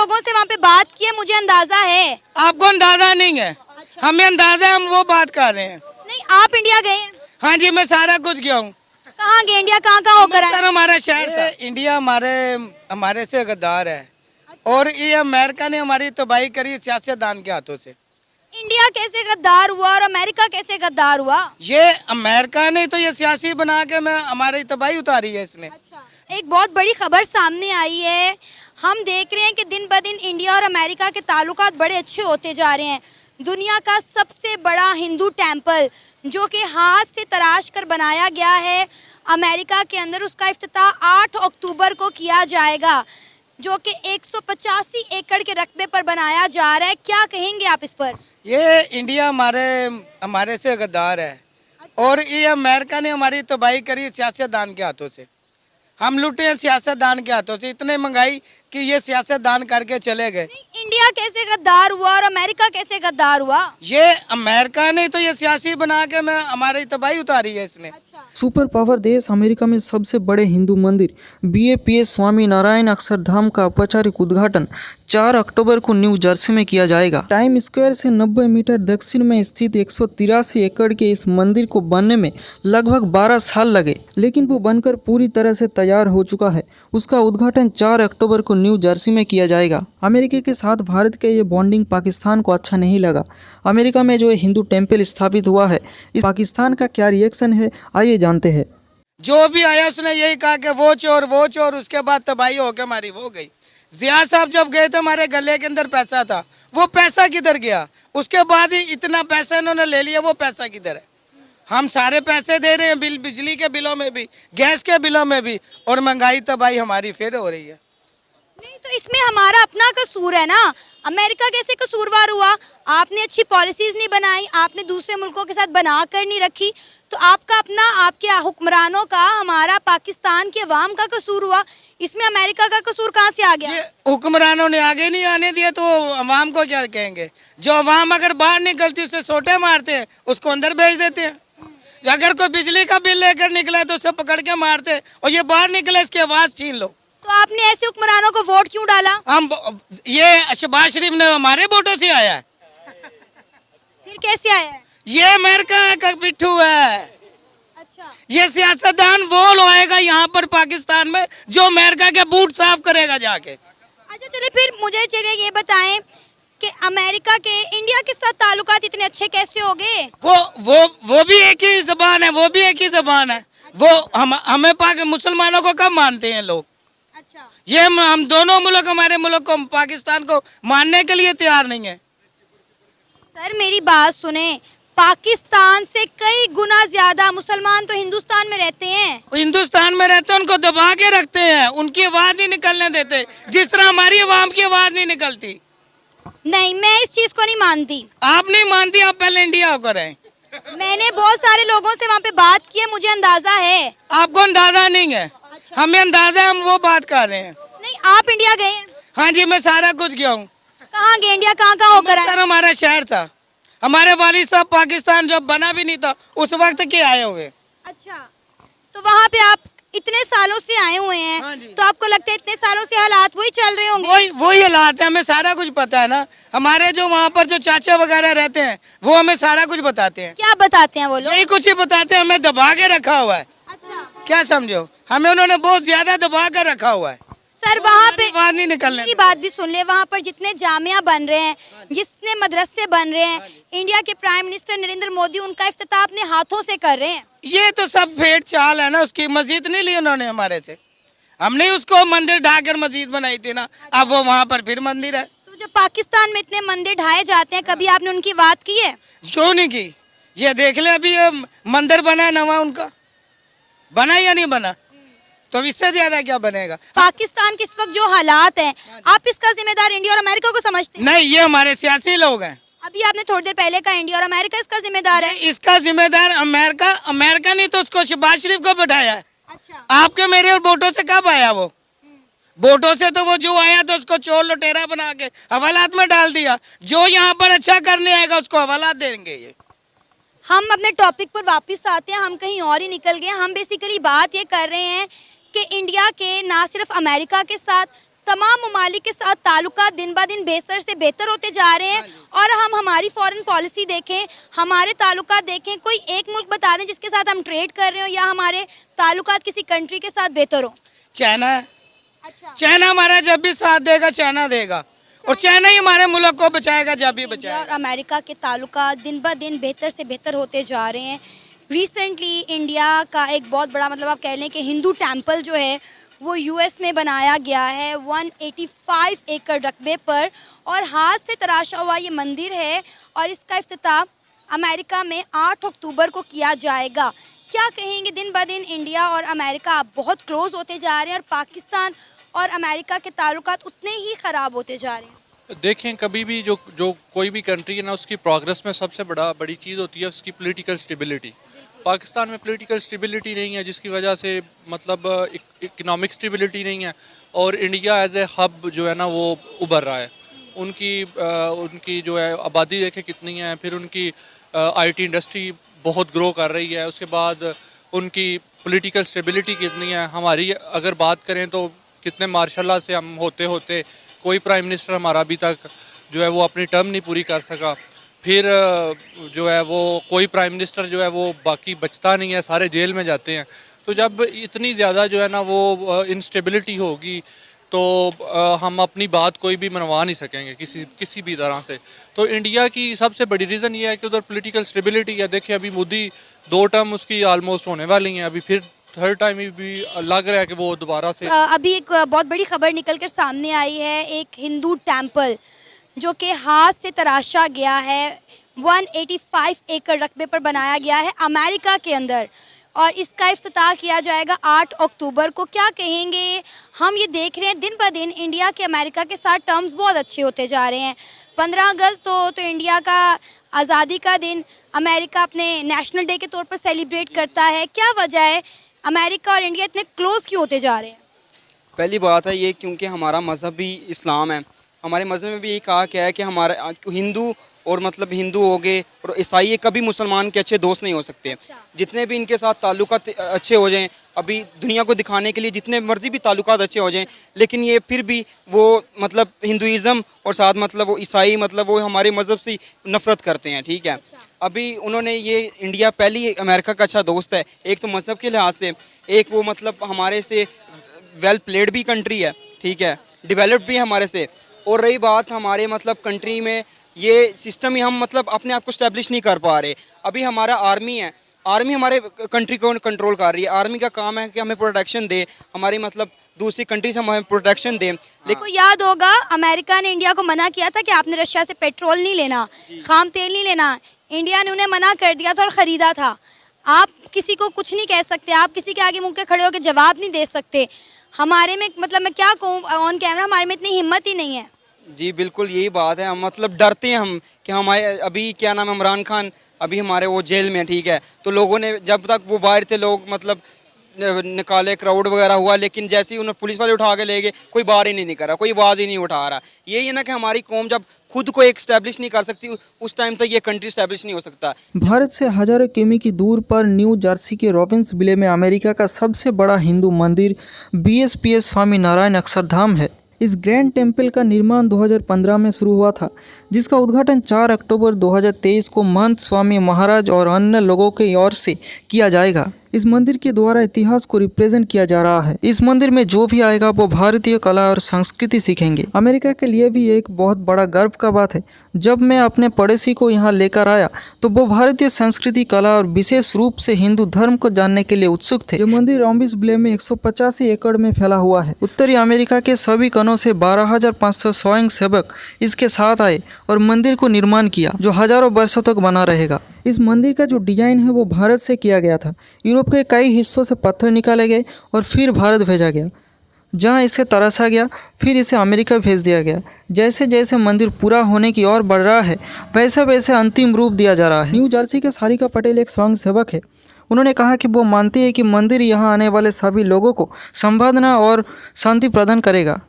लोगों से वहाँ पे बात की है, मुझे अंदाजा है। आपको अंदाजा नहीं है। अच्छा। हमें अंदाजा है, हम वो बात कर रहे हैं। नहीं, आप इंडिया गए हैं? हाँ जी, मैं सारा कुछ गया हूँ। कहाँ गए? इंडिया कहाँ होकर आए? सर हमारा शहर था। इंडिया हमारे से गद्दार है। और ये अमेरिका ने हमारी तबाही करी सियासतदान के हाथों से। इंडिया कैसे गद्दार हुआ और अमेरिका कैसे गद्दार हुआ? ये अमेरिका ने तो ये सियासी बना के हमारी तबाही उतारी है इसने। अच्छा, एक बहुत बड़ी खबर सामने आई है। हम देख रहे हैं कि दिन ब दिन इंडिया और अमेरिका के ताल्लुकात बड़े अच्छे होते जा रहे हैं। दुनिया का सबसे बड़ा हिंदू टेम्पल जो कि हाथ से तराश कर बनाया गया है अमेरिका के अंदर, उसका इफ्तिताह 8 अक्टूबर को किया जाएगा, जो कि 185 एकड़ के रकबे पर बनाया जा रहा है। क्या कहेंगे आप इस पर? ये इंडिया हमारे से गद्दार है। और ये अमेरिका ने हमारी तबाही करी सियासतदान के हाथों से। हम लुटे हैं सियासतदान के हाथों से, इतने महंगाई कि ये सियासतदान करके चले गए। इंडिया कैसे गद्दार हुआ और अमेरिका कैसे गद्दार हुआ? ये अमेरिका ने तो ये सियासी बना के हमारी तबाही उतारी है इसने। अच्छा। सुपर पावर देश अमेरिका में सबसे बड़े हिंदू मंदिर BAPS स्वामी नारायण अक्षरधाम का औपचारिक उद्घाटन 4 अक्टूबर को न्यू जर्सी में किया जाएगा। टाइम स्क्वायर से 90 मीटर दक्षिण में स्थित 183 एकड़ के इस मंदिर को बनने में लगभग 12 साल लगे, लेकिन वो बनकर पूरी तरह से तैयार हो चुका है। उसका उद्घाटन 4 अक्टूबर को न्यू जर्सी में किया जाएगा। अमेरिका के साथ भारत के ये बॉन्डिंग पाकिस्तान को अच्छा नहीं लगा। अमेरिका में जो हिंदू टेम्पल स्थापित हुआ है, इस पाकिस्तान का क्या रिएक्शन है, आइए जानते हैं। जो भी आया उसने यही कहा कि वो चोर, उसके बाद तबाही होकर हमारी हो गई। जिया साहब जब गए थे, हमारे गले के अंदर पैसा था, वो पैसा किधर गया? उसके बाद ही इतना पैसा इन्होंने ले लिया, वो पैसा किधर है? हम सारे पैसे दे रहे हैं, बिजली के बिलों में भी, गैस के बिलों में भी, और महंगाई तबाही हमारी फिर हो रही है। नहीं तो इसमें हमारा अपना कसूर है ना। अमेरिका कैसे कसूरवार हुआ? आपने अच्छी पॉलिसीज नहीं बनाई, आपने दूसरे मुल्कों के साथ बना कर नहीं रखी, तो आपका अपना, आपके हुक्मरानों का, हमारा पाकिस्तान के अवाम का कसूर हुआ। इसमें अमेरिका का कसूर कहाँ से आ गया? ये हुक्मरानों ने आगे नहीं आने दिया तो अवाम को क्या कहेंगे? जो अवाम अगर बाहर निकलती उसे सोटे मारते हैं, उसको अंदर भेज देते हैं। अगर कोई बिजली का बिल लेकर निकला तो उसे पकड़ के मारते, और ये बाहर निकले इसकी आवाज छीन लो। तो आपने ऐसे हुक्मरानों को वोट क्यों डाला? ये शहबाज शरीफ ने हमारे वोटों से आया है। फिर कैसे आया है? ये अमेरिका का पिट्ठू है। अच्छा। ये सियासतदान वो लोएगा यहाँ पर पाकिस्तान में जो अमेरिका के बूट साफ करेगा जाके। अच्छा चलिए, फिर मुझे चलिए ये बताएं कि अमेरिका के इंडिया के साथ ताल्लुकात इतने अच्छे कैसे हो गए? वो भी एक ही जबान है, वो भी एक ही जबान है। वो हमें मुसलमानों को कब मानते हैं लोग? अच्छा। ये हम दोनों मुल्क, हमारे मुल्क को, पाकिस्तान को मानने के लिए तैयार नहीं है। सर मेरी बात सुने, पाकिस्तान से कई गुना ज्यादा मुसलमान तो हिंदुस्तान में रहते हैं। हिंदुस्तान में रहते हैं, उनको दबा के रखते हैं, उनकी आवाज नहीं निकलने देते, जिस तरह हमारी आवाम की आवाज नहीं निकलती। नहीं, मैं इस चीज को नहीं मानती। आप नहीं मानती? आप पहले इंडिया होकर हैं। मैंने बहुत सारे लोगों से वहाँ पे बात की है, मुझे अंदाजा है। आपको अंदाजा नहीं है। अच्छा। हमें अंदाजा है, हम वो बात कर रहे हैं। नहीं, आप इंडिया गए हैं? हाँ जी, मैं सारा कुछ गया हूँ। कहाँ गए? इंडिया कहाँ होकर आए? सर हमारा शहर था। हमारे वालिद साहब पाकिस्तान जब बना भी नहीं था उस वक्त के आए हुए। अच्छा, तो वहाँ पे आप इतने सालों से आए हुए हैं। हाँ जी। तो आपको लगता है इतने सालों से हालात वही चल रहे होंगे? वही हालात है, हमें सारा कुछ पता है ना। हमारे जो वहाँ पर जो चाचा वगैरह रहते हैं वो हमें सारा कुछ बताते हैं। क्या बताते हैं वो लोग? यही कुछ ही बताते हैं, हमें दबा के रखा हुआ है। अच्छा। क्या समझो, हमें उन्होंने बहुत ज्यादा दबा कर रखा हुआ है। सर वहाँ पे बात नहीं निकलने मेरी बात भी सुन ले, वहाँ पर जितने जामिया बन रहे हैं, जितने मदरसे बन रहे हैं, इंडिया के प्राइम मिनिस्टर नरेंद्र मोदी उनका इफ्तिताह अपने हाथों से कर रहे हैं। ये तो सब भेड़ चाल है ना, उसकी मस्जिद नहीं ली उन्होंने हमारे से। हमने उसको मंदिर ढाकर मस्जिद बनाई थी ना, अब वो वहाँ पर फिर मंदिर है। तो जो पाकिस्तान में इतने मंदिर ढाए जाते हैं, कभी आपने उनकी बात की है? क्यों नहीं की? ये देख ले, अभी ये मंदिर बना है नवा, उनका बना या नहीं बना? तो इससे ज्यादा क्या बनेगा? पाकिस्तान के इस वक्त जो हालात हैं, आप इसका जिम्मेदार इंडिया और अमेरिका को समझते हैं? नहीं, ये हमारे सियासी लोग हैं। अभी आपने थोड़ी देर पहले कहा इंडिया और अमेरिका इसका जिम्मेदार है। इसका जिम्मेदार अमेरिका ने तो उसको शहबाज शरीफ को बैठाया है। अच्छा। आपके मेरे और वोटों से कब आया वो? वोटों से तो वो जो आया तो उसको चोर लुटेरा बना के हवालात में डाल दिया। जो यहाँ पर अच्छा करने आएगा उसको हवालात देंगे। ये हम अपने टॉपिक पर वापस आते हैं, हम कहीं और ही निकल गए। हम बेसिकली बात ये कर रहे हैं कि इंडिया के ना सिर्फ अमेरिका के साथ तमाम ममालिक के साथ ताल्लुकात दिन ब दिन बेहतर से बेहतर होते जा रहे हैं। और हम हमारी फॉरेन पॉलिसी देखें, हमारे ताल्लुकात देखें, कोई एक मुल्क बता दें जिसके साथ हम ट्रेड कर रहे हो या हमारे ताल्लुकात किसी कंट्री के साथ बेहतर हो। चाइना है। अच्छा, चाइना हमारा जब भी साथ देगा चाइना देगा, और चाइना ही हमारे मुल्क को बचाएगा जब भी इंडिया और बचाएगा। अमेरिका के ताल्लुकात दिन ब दिन बेहतर से बेहतर होते जा रहे हैं। रिसेंटली इंडिया का एक बहुत बड़ा मतलब आप कह लें कि हिंदू टेम्पल जो है वो यूएस में बनाया गया है 185 एकड़ रकबे पर, और हाथ से तराशा हुआ ये मंदिर है और इसका इफ्तिताह अमेरिका में 8 अक्टूबर को किया जाएगा। क्या कहेंगे, दिन ब दिन इंडिया और अमेरिका बहुत क्लोज होते जा रहे हैं और पाकिस्तान और अमेरिका के ताल्लुकात उतने ही ख़राब होते जा रहे हैं। देखें, कभी भी जो कोई भी कंट्री है ना, उसकी प्रोग्रेस में सबसे बड़ी चीज़ होती है उसकी पॉलिटिकल स्टेबिलिटी। पाकिस्तान में पॉलिटिकल स्टेबिलिटी नहीं है, जिसकी वजह से मतलब इकोनॉमिक स्टेबिलिटी नहीं है, और इंडिया एज ए हब जो है ना वो उभर रहा है। उनकी जो है आबादी देखें कितनी है, फिर उनकी आईटी इंडस्ट्री बहुत ग्रो कर रही है, उसके बाद उनकी पॉलिटिकल स्टेबिलिटी कितनी है। हमारी अगर बात करें तो कितने मार्शल से हम होते होते कोई प्राइम मिनिस्टर हमारा अभी तक जो है वो अपनी टर्म नहीं पूरी कर सका। फिर जो है वो कोई प्राइम मिनिस्टर जो है वो बाकी बचता नहीं है, सारे जेल में जाते हैं। तो जब इतनी ज़्यादा जो है ना वो इंस्टेबिलिटी होगी तो हम अपनी बात कोई भी मनवा नहीं सकेंगे किसी भी तरह से। तो इंडिया की सबसे बड़ी रीज़न ये है कि उधर पॉलिटिकल स्टेबिलिटी है। देखिए, अभी मोदी 2 टर्म उसकी ऑलमोस्ट होने वाली हैं, अभी फिर 3rd टाइम भी लग रहा है कि वो दोबारा से। अभी एक बहुत बड़ी खबर निकल कर सामने आई है, एक हिंदू टेम्पल जो कि हाथ से तराशा गया है 185 एकड़ रकबे पर बनाया गया है अमेरिका के अंदर, और इसका इफ्तिताह किया जाएगा 8 अक्टूबर को। क्या कहेंगे, हम ये देख रहे हैं दिन ब दिन इंडिया के अमेरिका के साथ टर्म्स बहुत अच्छे होते जा रहे हैं। 15 अगस्त तो इंडिया का आज़ादी का दिन अमेरिका अपने नेशनल डे के तौर पर सेलिब्रेट करता है। क्या वजह है, अमेरिका और इंडिया इतने क्लोज क्यों होते जा रहे हैं? पहली बात है ये, क्योंकि हमारा मज़हब भी इस्लाम है। हमारे मज़हब में भी यही कहा गया है कि हमारा हिंदू और मतलब हिंदू हो गए और ईसाई कभी मुसलमान के अच्छे दोस्त नहीं हो सकते। जितने भी इनके साथ ताल्लुकात अच्छे हो जाएं, अभी दुनिया को दिखाने के लिए जितने मर्जी भी ताल्लुकात अच्छे हो जाएं, लेकिन ये फिर भी वो मतलब हिंदुइज़म और साथ मतलब वो ईसाई मतलब वो हमारे मज़हब से नफ़रत करते हैं। ठीक है, अभी उन्होंने ये इंडिया पहली अमेरिका का अच्छा दोस्त है, एक तो मज़हब के लिहाज से, एक वो मतलब हमारे से वेल प्लेड भी कंट्री है। ठीक है, डेवलप्ड भी है हमारे से। और रही बात हमारे मतलब कंट्री में ये सिस्टम ही हम मतलब अपने आप को स्टैब्लिश नहीं कर पा रहे। अभी हमारा आर्मी है, आर्मी हमारे कंट्री को कंट्रोल कर रही है। आर्मी का काम है कि हमें प्रोटेक्शन दे, हमारी मतलब दूसरी कंट्री से हमें प्रोटेक्शन दे। लेकिन याद होगा अमेरिका ने इंडिया को मना किया था कि आपने रशिया से पेट्रोल नहीं लेना, खाम तेल नहीं लेना। इंडिया ने उन्हें मना कर दिया था और ख़रीदा था। आप किसी को कुछ नहीं कह सकते, आप किसी के आगे मुँह के खड़े होकर जवाब नहीं दे सकते। हमारे में मतलब मैं क्या कहूँ ऑन कैमरा, हमारे में इतनी हिम्मत ही नहीं है। जी बिल्कुल यही बात है। हम मतलब डरते हैं हम कि हमारे अभी क्या नाम है इमरान खान अभी हमारे वो जेल में। ठीक है, तो लोगों ने जब तक वो बाहर थे लोग मतलब निकाले, क्राउड वगैरह हुआ, लेकिन जैसे ही उन्हें पुलिस वाले उठा के ले गए, कोई बाहर ही नहीं कर रहा, कोई आवाज़ ही नहीं उठा रहा। यही है ना कि हमारी कौम जब खुद को एक स्टैब्लिश नहीं कर सकती, उस टाइम तक ये कंट्री स्टैब्लिश नहीं हो सकता। भारत से हजारों किमी की दूर पर न्यू जर्सी के रॉबिन्सविले में अमेरिका का सबसे बड़ा हिंदू मंदिर BSPS स्वामी नारायण अक्षरधाम है। इस ग्रैंड टेम्पल का निर्माण 2015 में शुरू हुआ था, जिसका उद्घाटन 4 अक्टूबर 2023 को महंत स्वामी महाराज और अन्य लोगों की ओर से किया जाएगा। इस मंदिर के द्वारा इतिहास को रिप्रेजेंट किया जा रहा है। इस मंदिर में जो भी आएगा वो भारतीय कला और संस्कृति सीखेंगे। अमेरिका के लिए भी एक बहुत बड़ा गर्व का बात है। जब मैं अपने पड़ोसी को यहाँ लेकर आया तो वो भारतीय संस्कृति, कला और विशेष रूप से हिंदू धर्म को जानने के लिए उत्सुक थे। ये मंदिर रॉबिन्सविले में 185 एकड़ में फैला हुआ है। उत्तरी अमेरिका के सभी कोनों से 12,500 स्वयं सेवक इसके साथ आए और मंदिर को निर्माण किया, जो हजारों वर्षों तक बना रहेगा। इस मंदिर का जो डिजाइन है वो भारत से किया गया था। यूरोप के कई हिस्सों से पत्थर निकाले गए और फिर भारत भेजा गया, जहां इसे तराशा गया, फिर इसे अमेरिका भेज दिया गया। जैसे जैसे मंदिर पूरा होने की ओर बढ़ रहा है, वैसे वैसे अंतिम रूप दिया जा रहा है। न्यू जर्सी के सारिका पटेल एक स्वयं सेवक है। उन्होंने कहा कि वो मानते हैं कि मंदिर यहाँ आने वाले सभी लोगों को संवादना और शांति प्रदान करेगा।